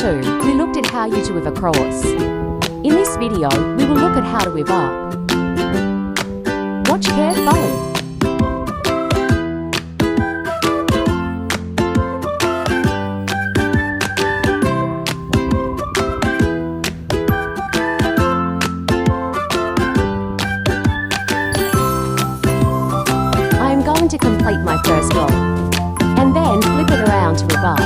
2, we looked at how you to weave across. In this video, we will look at how to weave up. Watch carefully. I am going to complete my first row, and then flip it around to weave up.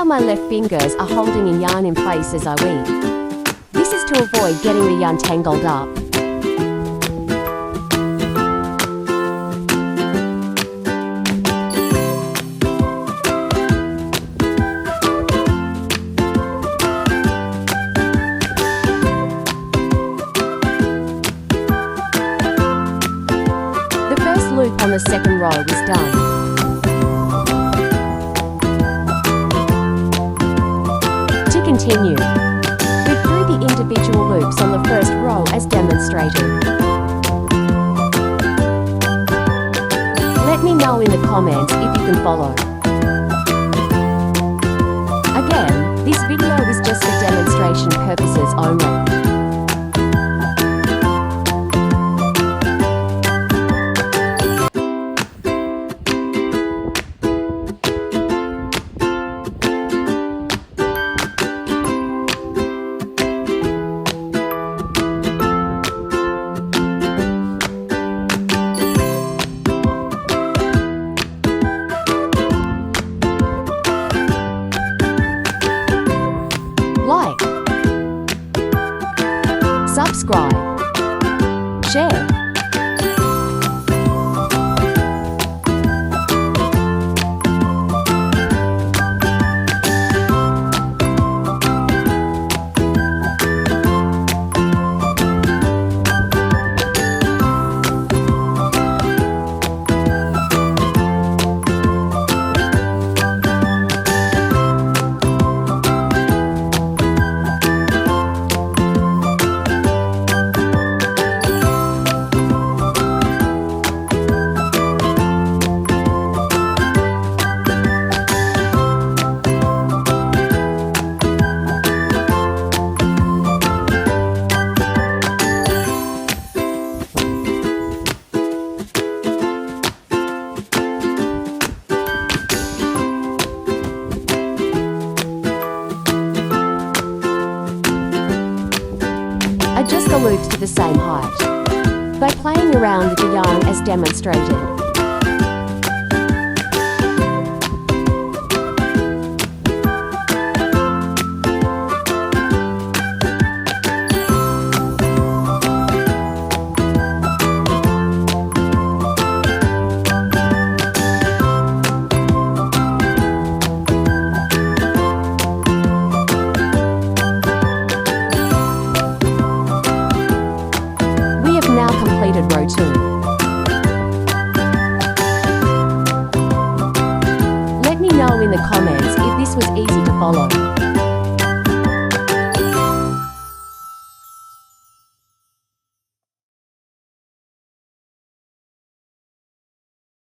My left fingers are holding in yarn in place as I weave. This is to avoid getting the yarn tangled up. The first loop on the second row is done. Continue. Weave through the individual loops on the first row as demonstrated. Let me know in the comments if you can follow. Again, this video is just for demonstration purposes only. Like, subscribe, share. Adjust the loops to the same height by playing around with the yarn as demonstrated. Now completed row 2. Let me know in the comments if this was easy to follow.